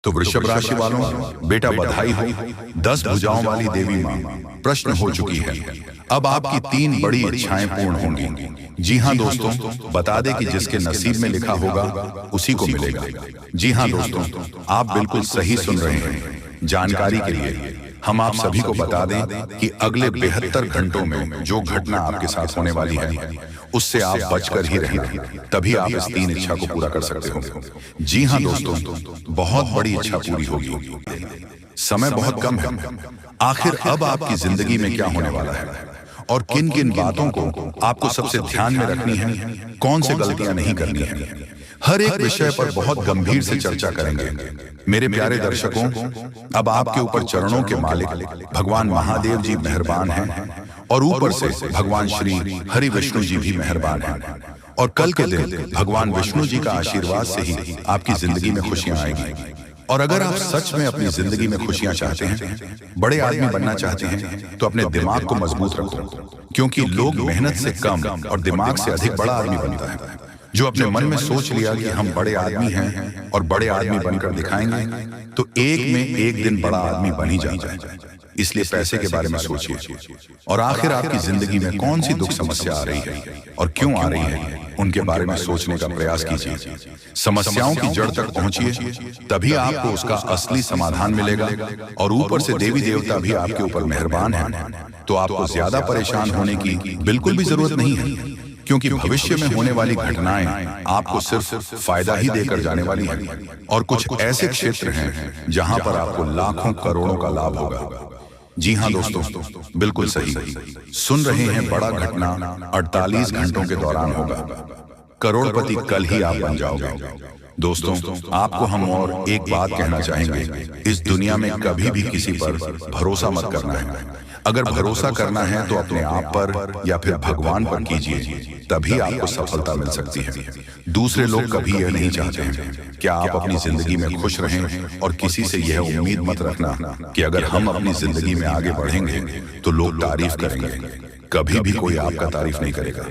तो वृषभ राशि वालों, बेटा बधाई हो। 10 भुजाओं वाली देवी मां प्रश्न हो चुकी है। अब आपकी 3 बड़ी इच्छाएं पूर्ण होंगी। जी हाँ दोस्तों, बता दें कि जिसके नसीब में लिखा होगा उसी को मिलेगा। जी हाँ दोस्तों, आप बिल्कुल सही सुन रहे हैं। जानकारी के लिए हम आप सभी को बता दें कि अगले 72 घंटों में जो घटना आपके साथ होने वाली है उससे आप बचकर ही रहना, तभी आप इस 3 इच्छा को पूरा कर सकते हो। जी हाँ दोस्तों, बहुत बड़ी इच्छा पूरी होगी। समय बहुत कम है। आखिर अब आपकी जिंदगी में क्या होने वाला है और किन किन बातों को आपको सबसे ध्यान में रखनी है, कौन सी गलतियां नहीं करनी है, हर एक विषय पर बहुत गंभीर से चर्चा करेंगे। मेरे प्यारे दर्शकों, अब आपके ऊपर चरणों के मालिक भगवान महादेव जी मेहरबान हैं और ऊपर से भगवान श्री हरि विष्णु जी भी मेहरबान हैं। और कल के दिन भगवान विष्णु जी का आशीर्वाद से ही आपकी जिंदगी में खुशियां आएगी। और अगर आप सच में अपनी जिंदगी में खुशियां चाहते हैं, बड़े आदमी बनना चाहते हैं, तो अपने दिमाग को मजबूत रखो, क्योंकि लोग मेहनत से कम और दिमाग से अधिक बड़ा आदमी बनता है। जो अपने मन में सोच लिया कि हम बड़े आदमी हैं और बड़े आदमी बनकर दिखाएंगे, तो एक में एक दिन बड़ा आदमी बन ही जाता है। इसलिए पैसे के बारे में सोचिए और आखिर आपकी जिंदगी में कौन सी दुख समस्या आ रही है और क्यों आ रही है, उनके बारे में सोचने का प्रयास कीजिए। समस्याओं की जड़ तक पहुंचिए, तभी आपको उसका असली समाधान मिलेगा। और ऊपर से देवी देवता भी आपके ऊपर मेहरबान हैं, तो आपको ज्यादा परेशान होने की बिल्कुल भी जरूरत नहीं है, क्योंकि भविष्य में होने वाली घटनाएं आपको सिर्फ फायदा ही देकर जाने वाली हैं। और कुछ ऐसे क्षेत्र हैं जहां पर आपको लाखों करोड़ों का लाभ होगा। जी हाँ दोस्तों, बिल्कुल सही सुन रहे हैं। बड़ा घटना 48 घंटों के दौरान होगा। करोड़पति कल ही आप बन जाओगे। दोस्तों, आपको हम और एक बात कहना चाहेंगे, इस दुनिया में कभी भी किसी पर भरोसा मत करना है। अगर भरोसा करना है तो अपने आप पर या फिर भगवान पर कीजिए, तभी आपको सफलता मिल सकती है। दूसरे लोग कभी यह नहीं चाहते हैं कि आप अपनी जिंदगी में खुश रहें, और किसी से यह उम्मीद मत रखना कि अगर हम अपनी जिंदगी में आगे बढ़ेंगे तो लोग तारीफ करेंगे। कभी भी कोई आपका तारीफ नहीं करेगा।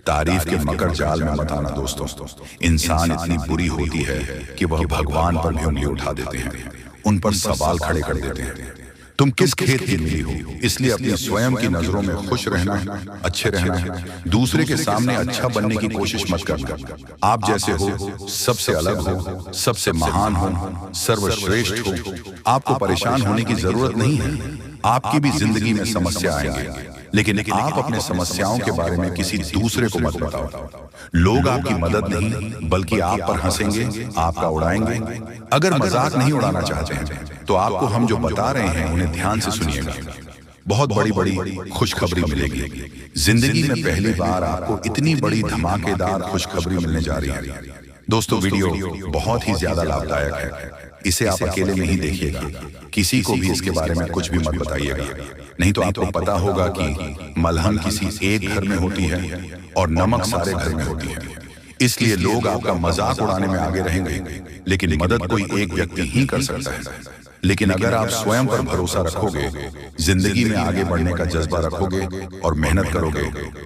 तारीफ के मकर जाल में मत आना दोस्तों। इंसान इतनी बुरी होती है कि वह भगवान पर भी उंगली उठा देते हैं, उन पर सवाल खड़े कर देते हैं। तुम किस खेत की मिली हो, इसलिए अपनी स्वयं की नजरों में खुश रहना है, अच्छे रहना है। दूसरे के सामने अच्छा बनने की कोशिश मत करना। आप जैसे हो, सबसे अलग हो, सबसे महान हो, सर्वश्रेष्ठ हो। आपको परेशान होने की जरूरत नहीं है। आपकी भी जिंदगी में समस्या आएंगे, लेकिन आप अपने समस्याओं के बारे में किसी दूसरे को मत बताओ। लोग आपकी मदद नहीं बल्कि आप पर हंसेंगे, आपका उड़ाएंगे। अगर मजाक नहीं उड़ाना चाहते हैं तो आपको हम जो बता रहे हैं उन्हें ध्यान से सुनिएगा। बहुत बड़ी बड़ी खुशखबरी मिलेगी। जिंदगी में पहली बार आपको इतनी बड़ी धमाकेदार खुशखबरी मिलने जा रही है। दोस्तों, वीडियो बहुत ही ज्यादा लाभदायक है। इसे आप अकेले नहीं देखिएगा, किसी को भी इसके बारे में कुछ भी मत बताइएगा, नहीं तो आपको पता होगा कि मलहम किसी एक घर में होती है और नमक सारे घर में होती है। इसलिए लोग आपका मजाक उड़ाने में आगे रहेंगे, लेकिन मदद कोई एक व्यक्ति ही कर सकता है। लेकिन अगर आप स्वयं पर भरोसा रखोगे, जिंदगी में आगे बढ़ने का जज्बा रखोगे और मेहनत करोगे,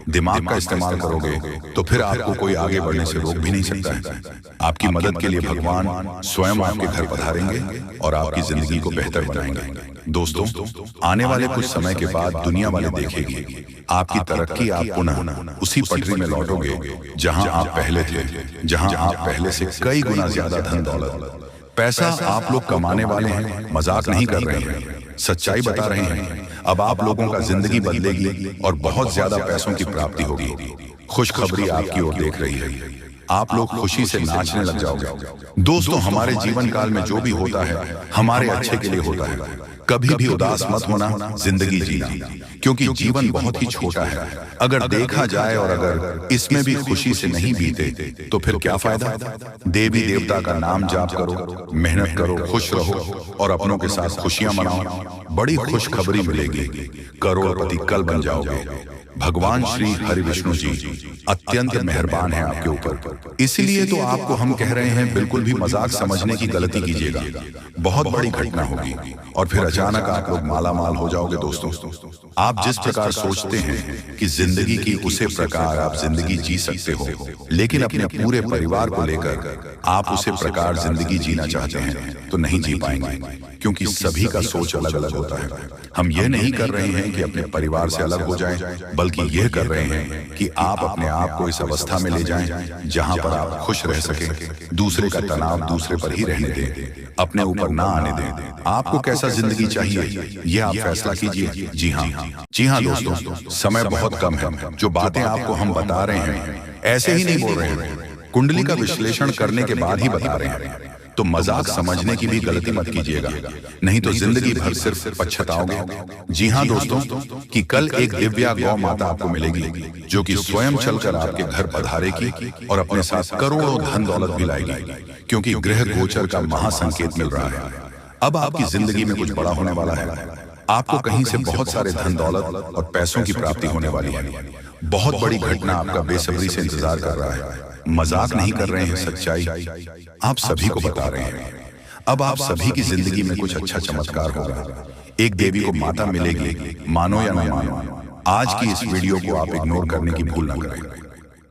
दिमाग का इस्तेमाल करोगे, तो फिर आपको कोई आगे बढ़ने से रोक भी नहीं सकता है। आपकी मदद के लिए भगवान स्वयं आपके घर पधारेंगे और आपकी जिंदगी को बेहतर बनाएंगे। दोस्तों, आने वाले कुछ समय के बाद दुनिया वाले देखेगी आपकी तरक्की। आप पुनः उसी पटरी में लौटोगे जहां आप पहले थे, जहां आप पहले से कई गुना ज्यादा धन दौलत पैसा आप लोग कमाने वाले हैं। मजाक नहीं कर रहे हैं, सच्चाई बता रहे हैं। अब आप लोगों का जिंदगी बदलेगी और बहुत ज्यादा पैसों की प्राप्ति होगी। खुशखबरी आपकी ओर देख रही है। आप लोग खुशी से नाचने लग जाओगे। दोस्तों, हमारे जीवन काल में जो भी होता है हमारे अच्छे के लिए होता है। कभी भी उदास मत होना, जिंदगी जीना, क्योंकि जीवन बहुत ही छोटा है। अगर देखा जाए और अगर इसमें भी खुशी से नहीं बीते तो फिर क्या फायदा। देवी देवता का नाम जाप करो, मेहनत करो, खुश रहो और अपनों के साथ खुशियां मनाओ। बड़ी खुशखबरी मिलेगी, करोड़पति कल बन जाओगे। भगवान श्री हरि विष्णु जी अत्यंत मेहरबान हैं आपके ऊपर। इसीलिए तो आपको हम कह रहे हैं, बिल्कुल भी मजाक समझने की गलती कीजिएगा। बहुत बड़ी घटना होगी और फिर अचानक आप लोग माला माल हो जाओगे दोस्तों। आप जिस प्रकार सोचते हैं कि जिंदगी की उसे प्रकार आप जिंदगी जी सकते हो, लेकिन अपने पूरे परिवार को लेकर आप उसे प्रकार जिंदगी जीना चाहते हैं तो नहीं जी पाएंगे, क्योंकि सभी का सोच अलग अलग होता है। हम यह नहीं कर रहे हैं कि अपने परिवार से अलग हो जाएं, बल्कि यह कर रहे हैं कि आप अपने आप को इस अवस्था में ले जाएं जहां पर आप खुश रह सके, दूसरे का तनाव दूसरे पर ही रहने दें, अपने ऊपर ना आने दें। आपको कैसा जिंदगी चाहिए यह आप फैसला कीजिए। जी हाँ दोस्तों, समय बहुत कम है। जो बातें आपको हम बता रहे हैं ऐसे ही नहीं बोल रहे हैं, कुंडली का विश्लेषण करने के बाद ही बता रहे हैं। तो मजाक समझने की भी गलती मत कीजिएगा, नहीं तो जिंदगी भर सिर्फ पछताओगे। जी हाँ दोस्तों, कि कल एक दिव्या गौ माता आपको मिलेगी जो कि स्वयं चलकर आपके घर पधारेगी और अपने साथ करोड़ों धन दौलत भी लाएगी, क्योंकि ग्रह गोचर का महासंकेत मिल रहा है। अब आपकी जिंदगी में कुछ बड़ा होने वाला है। आपको कहीं से बहुत सारे धन दौलत और पैसों की प्राप्ति होने वाली है। बहुत बड़ी घटना आपका बेसब्री से इंतजार कर रहा है। मजाक नहीं कर रहे हैं, सच्चाई आप सभी को बता रहे हैं। अब आप सभी की जिंदगी में कुछ अच्छा चमत्कार होगा। एक देवी को माता मिलेगी, मानो या न मानो। आज की इस वीडियो को आप इग्नोर करने की भूल ना करें,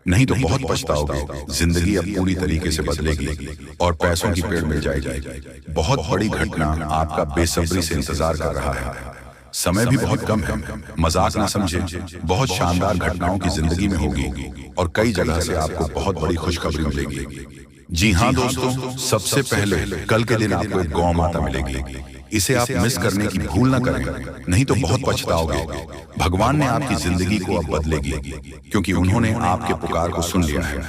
नहीं तो बहुत पछताओगे। जिंदगी अब पूरी तरीके से बदलेगी और पैसों की पेड़ मिल जाएगी। बहुत बड़ी घटना आपका बेसब्री से इंतजार कर रहा है। समय भी बहुत कम है, मजाक ना समझे। बहुत शानदार घटनाओं की जिंदगी में होगी और कई जगह से आपको बहुत बड़ी खुशखबरी मिलेगी। जी हाँ दोस्तों, सबसे पहले कल के दिन आपको एक गौ माता मिलेगी। इसे आप मिस करने की भूल ना करें, नहीं तो बहुत पछताओगे। भगवान ने आपकी जिंदगी को अब बदलेगी, क्योंकि उन्होंने आपके पुकार को सुन लिया है।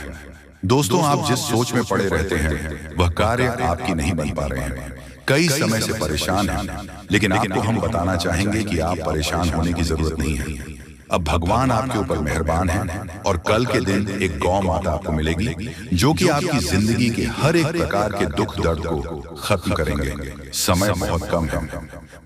दोस्तों, आप जिस सोच में पड़े रहते हैं वह कार्य आपकी नहीं बन पा रहे हैं। कई समय से परेशान हैं, लेकिन आपको हम बताना चाहेंगे कि आप परेशान होने की जरूरत नहीं है। अब भगवान आपके ऊपर मेहरबान है और कल के दिन एक गौ माता आपको मिलेगी जो कि आपकी जिंदगी के हर एक प्रकार के दुख दर्द को खत्म करेंगे। समय बहुत कम है,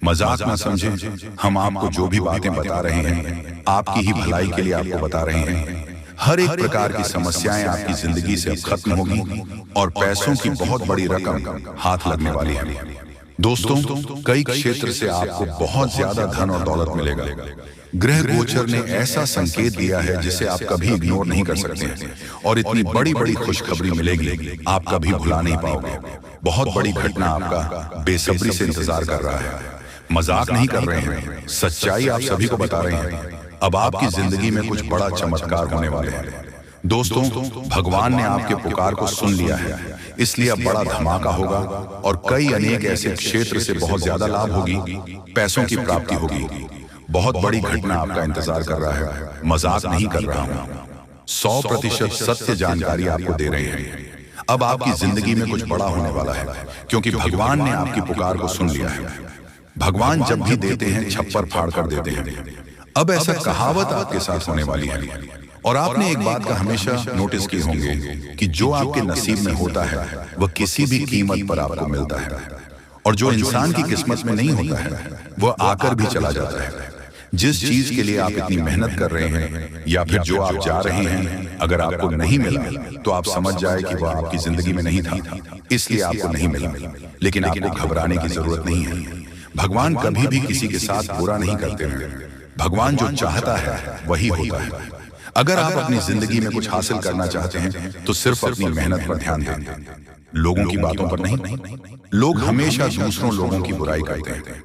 मजाक ना समझें। हम आपको जो भी बातें बता रहे हैं आपकी ही भलाई के लिए आपको बता रहे हैं। हर एक प्रकार की समस्याएं आपकी जिंदगी से अब खत्म होगी और पैसों की बहुत बड़ी रकम हाथ लगने वाली है। दोस्तों, कई क्षेत्र से आपको बहुत ज्यादा धन और दौलत मिलेगा। ग्रह गोचर ने ऐसा संकेत दिया है जिसे आप कभी इग्नोर नहीं कर सकते हैं और इतनी बड़ी बड़ी खुशखबरी मिलेगी आप कभी भुला नहीं पाओगे। बहुत बड़ी घटना आपका बेसब्री से इंतजार कर रहा है। मजाक नहीं कर रहे हैं, सच्चाई आप सभी को बता रहे हैं। अब आपकी जिंदगी में कुछ बड़ा चमत्कार होने वाले हैं। दोस्तों, भगवान ने आपके पुकार को सुन लिया है, इसलिए अब बड़ा धमाका होगा और कई अनेक ऐसे क्षेत्र से बहुत ज्यादा लाभ होगी, पैसों की प्राप्ति होगी। बहुत बड़ी घटना आपका इंतजार कर रहा है, मजाक नहीं कर रहा हूं। 100% सत्य जानकारी आपको दे रहे हैं। अब आपकी जिंदगी में कुछ बड़ा होने वाला है, क्योंकि भगवान ने आपकी पुकार को सुन लिया है। भगवान जब भी देते हैं छप्पर फाड़ कर देते हैं। अब ऐसा कहावत आपके साथ होने वाली है। और आपने एक बात का हमेशा नोटिस की होंगे कि जो आपके नसीब में होता है वह किसी भी कीमत पर आपको मिलता है, और जो इंसान की किस्मत में नहीं होता है वह आकर भी चला जाता है। जिस चीज के लिए आप इतनी मेहनत कर रहे हैं या फिर जो आप जा रहे हैं, अगर आपको नहीं मिला तो आप समझ जाए कि वह आपकी जिंदगी में नहीं था, इसलिए आपको नहीं मिला। लेकिन आपको घबराने की जरूरत नहीं है। भगवान कभी भी किसी के साथ बुरा नहीं करते हैं। भगवान जो चाहता है वही होता है। अगर आप अपनी जिंदगी में कुछ हासिल करना चाहते हैं तो सिर्फ अपनी मेहनत पर ध्यान दें, लोगों की बातों पर नहीं। लोग हमेशा दूसरों लोगों की बुराई करते हैं,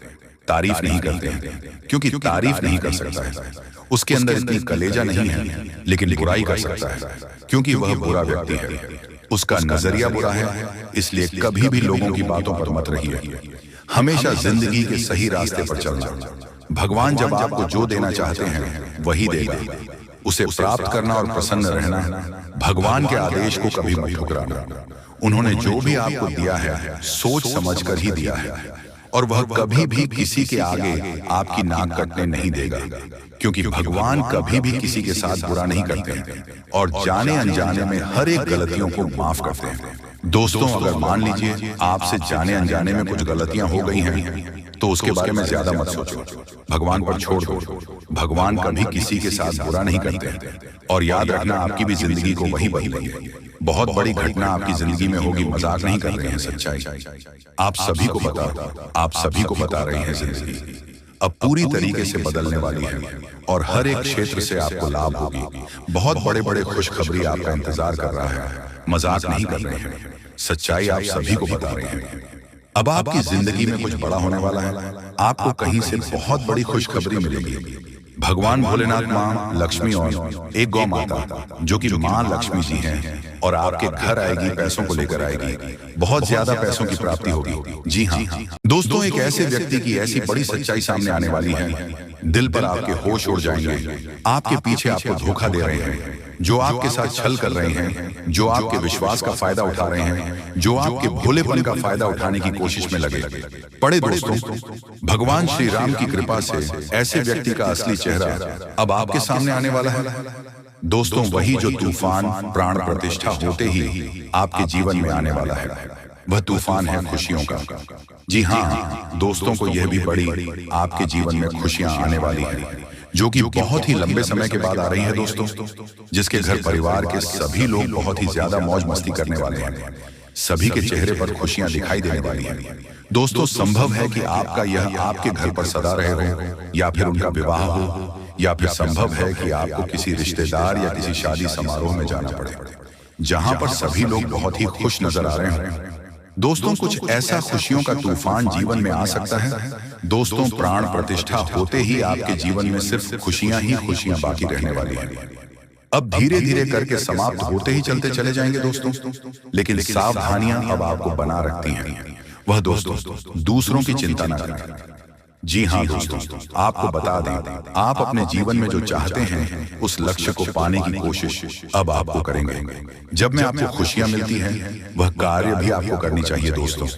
तारीफ नहीं करते हैं, क्योंकि तारीफ नहीं कर सकता है, उसके अंदर इतनी कलेजा नहीं है। लेकिन बुराई कर सकता है, क्योंकि वह बुरा व्यक्ति है, उसका नजरिया बुरा है। इसलिए कभी भी लोगों की बातों पर मत रहिए, हमेशा जिंदगी के सही रास्ते पर चलना। भगवान जब आपको जो देना चाहते हैं वही देगा। उसे प्राप्त करना और प्रसन्न रहना, भगवान के आदेश को कभी मत ठुकराना। उन्होंने जो भी आपको दिया है सोच समझकर ही दिया है, और वह कभी भी किसी के आगे आपकी नाक कटने नहीं देगा, क्योंकि भगवान कभी भी किसी के साथ बुरा नहीं करते हैं और जाने अनजाने में हर एक गलतियों को माफ करते हैं। दोस्तों, अगर मान लीजिए आपसे जाने अनजाने में कुछ गलतियां हो गई हैं तो उसके बारे में ज्यादा मत सोचो, भगवान पर छोड़ दो। भगवान कभी किसी के साथ बुरा नहीं करते, और याद रखना आपकी भी जिंदगी को वही बदलेंगे। बहुत बड़ी घटना आपकी जिंदगी में होगी, मजाक नहीं कर रहे हैं, सच्चाई आप सभी को बता रहे हैं। जिंदगी अब पूरी तरीके से बदलने वाली है और हर एक क्षेत्र से आपको लाभ होगी। बहुत बड़े बड़े खुशखबरी आपका इंतजार कर रहा है, मजाक नहीं कर रहे हैं, सच्चाई आप सभी को बता रहे हैं। अब आपकी जिंदगी में कुछ बड़ा होने वाला है, आपको कहीं से बहुत बड़ी खुशखबरी मिलेगी। भगवान भोलेनाथ, माँ लक्ष्मी और एक गौ माता जो कि माँ लक्ष्मी जी हैं, और आपके घर आएगी, पैसों को लेकर आएगी, बहुत ज्यादा पैसों की प्राप्ति होगी। जी हाँ दोस्तों, एक ऐसे व्यक्ति की ऐसी बड़ी सच्चाई सामने आने वाली है, दिल पर आपके होश उड़ जाएंगे। आपके पीछे आपको धोखा दे रहे हैं, जो आपके साथ छल कर रहे हैं, जो आपके विश्वास का फायदा उठा रहे हैं, जो आपके भोलेपन का फायदा उठाने की कोशिश में लगे पड़े। दोस्तों, भगवान श्री राम की कृपा से ऐसे व्यक्ति का असली चेहरा अब आपके सामने आने वाला है। दोस्तों, वही जो तूफान प्राण प्रतिष्ठा होते ही आपके जीवन में आने वाला है, वह तूफान है खुशियों का। जी हाँ दोस्तों, को यह भी बड़ी आपके जीवन में खुशियां आने वाली है, जो कि बहुत ही लंबे समय के बाद आ रही है। दोस्तों, जिसके घर परिवार के सभी लोग बहुत ही ज्यादा मौज मस्ती करने वाले हैं, सभी के चेहरे पर खुशियां दिखाई देने वाली हैं। दोस्तों, संभव है कि आपका यह आपके घर पर सदा रहे हो, या फिर उनका विवाह हो, या फिर संभव है कि आपको किसी रिश्तेदार या किसी शादी समारोह में जाना पड़े, जहां पर सभी लोग बहुत ही खुश नजर आ रहे हैं। दोस्तों, कुछ ऐसा खुशियों का तूफान जीवन में आ सकता है। दोस्तों, प्राण प्रतिष्ठा होते ही आपके जीवन में सिर्फ खुशियां ही खुशियां बाकी रहने वाली हैं। अब धीरे धीरे करके समाप्त होते ही चलते चले जाएंगे दोस्तों, लेकिन सावधानियां अब आपको बना रखती हैं। वह दोस्तों, दूसरों की चिंता न करें। जी हाँ दोस्तों, आपको बता दें, आप अपने जीवन में जो चाहते हैं उस लक्ष्य को पाने की कोशिश अब आपको करेंगे। जब में आपको खुशियां मिलती हैं, वह कार्य भी आपको करनी चाहिए। दोस्तों,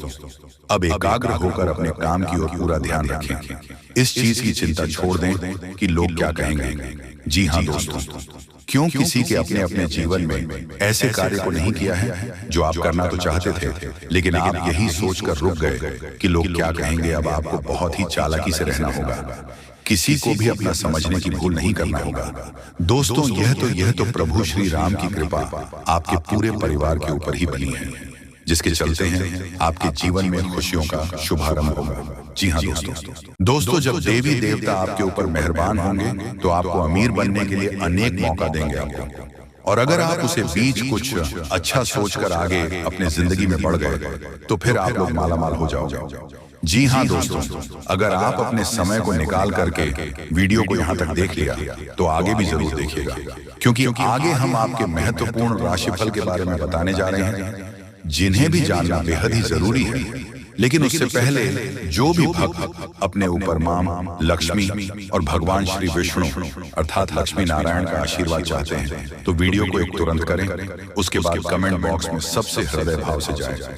अब एकाग्र होकर अपने काम की ओर पूरा ध्यान रखें। इस चीज की चिंता छोड़ दें कि लोग क्या कहेंगे। जी हाँ दोस्तों, क्यों किसी के अपने अपने जीवन में ऐसे कार्य को नहीं किया है जो आप करना तो चाहते थे, लेकिन आप यही सोचकर रुक गए कि लोग क्या कहेंगे। अब आपको बहुत ही चालाकी से रहना होगा, किसी को भी अपना समझने की भूल नहीं करना होगा। दोस्तों, यह तो प्रभु श्री राम की कृपा आपके पूरे परिवार के ऊपर ही बनी है, जिसके चलते हैं आपके जीवन में खुशियों का शुभारंभ होगा। जी हाँ दोस्तों, जब देवी देवता आपके ऊपर मेहरबान होंगे तो आपको अमीर बनने के लिए अनेक मौका देंगे आपको, और अगर आप उसे बीच कुछ अच्छा सोचकर आगे अपने जिंदगी में बढ़ गए तो फिर आप लोग मालामाल हो जाओगे। जी हाँ दोस्तों, अगर आप अपने समय को निकाल करके वीडियो को यहाँ तक देख लिया तो आगे भी जरूर देखिएगा, क्योंकि आगे हम आपके महत्वपूर्ण राशिफल के बारे में बताने जा रहे हैं, जिन्हें भी जानना बेहद ही जरूरी है। लेकिन उससे पहले जो भी भक्त अपने ऊपर मां लक्ष्मी और भगवान श्री विष्णु अर्थात लक्ष्मी नारायण का आशीर्वाद चाहते हैं तो वीडियो को एक तुरंत करें, उसके बाद कमेंट बॉक्स में सबसे हृदय भाव से जाए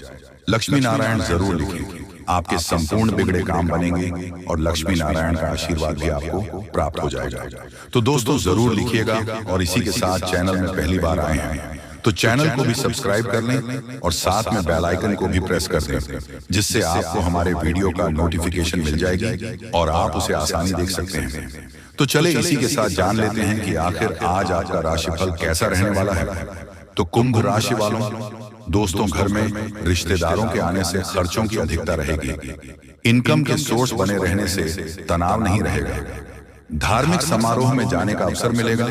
लक्ष्मी नारायण जरूर लिखें। आपके संपूर्ण बिगड़े काम बनेंगे और लक्ष्मी नारायण का आशीर्वाद भी आपको प्राप्त हो जाएगा। तो दोस्तों जरूर लिखिएगा, और इसी के साथ चैनल में पहली बार आए हैं तो चैनल को भी सब्सक्राइब कर लें और साथ में बेल आइकन को भी प्रेस कर दें, जिससे आपको हमारे वीडियो का नोटिफिकेशन मिल जाएगी और आप उसे आसानी देख सकते हैं। तो चले इसी के साथ जान लेते हैं कि आखिर आज आपका राशिफल कैसा रहने वाला है। तो कुंभ राशि वालों, दोस्तों घर में रिश्तेदारों के आने से खर्चों की अधिकता रहेगी, इनकम के सोर्स बने रहने से तनाव नहीं रहेगा, धार्मिक समारोह में जाने का अवसर मिलेगा।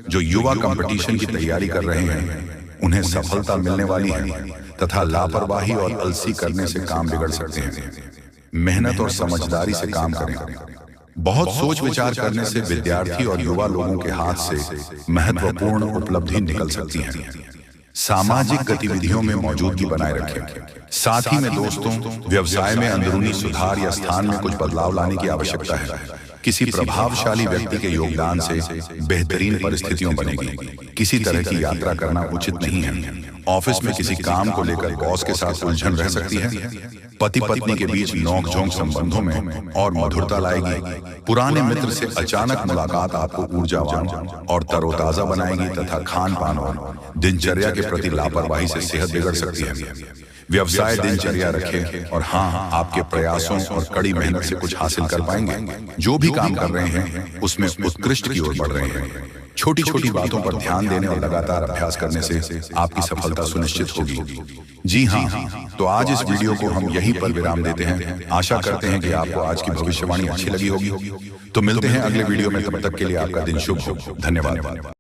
जो युवा कंपटीशन की तैयारी कर रहे हैं उन्हें सफलता मिलने वाली है, तथा लापरवाही और अलसी करने से काम बिगड़ सकते हैं। मेहनत और समझदारी से काम करें। बहुत सोच विचार करने से विद्यार्थी और युवा लोगों के हाथ से महत्वपूर्ण उपलब्धि निकल सकती है। सामाजिक गतिविधियों में मौजूदगी बनाए रखें। साथ ही में दोस्तों व्यवसाय में अंदरूनी सुधार या स्थान में कुछ बदलाव लाने की आवश्यकता है। किसी प्रभावशाली व्यक्ति के योगदान से बेहतरीन परिस्थितियों बनेगी। किसी तरह की यात्रा करना उचित नहीं है। ऑफिस में किसी काम को लेकर बॉस के साथ उलझन रह सकती है। पति पत्नी के बीच नोकझोंक संबंधों में और मधुरता लाएगी। पुराने मित्र से अचानक मुलाकात आपको ऊर्जावान और तरोताजा बनाएगी, तथा खान पान और दिनचर्या के प्रति लापरवाही से सेहत बिगड़ सकती है। व्यवसाय दिनचर्या रखें, और हाँ आपके प्रयासों और कड़ी मेहनत से कुछ हासिल कर पाएंगे। जो भी काम कर रहे हैं उसमें उत्कृष्ट की ओर बढ़ रहे हैं। छोटी छोटी बातों पर ध्यान देने और लगातार अभ्यास करने से आपकी सफलता सुनिश्चित होगी। जी हाँ, तो आज इस वीडियो को हम यहीं पर विराम देते हैं। आशा करते हैं कि आपको आज की भविष्यवाणी अच्छी लगी होगी। तो मिलते हैं अगले वीडियो में, तब तक के लिए आपका दिन शुभ हो। धन्यवाद।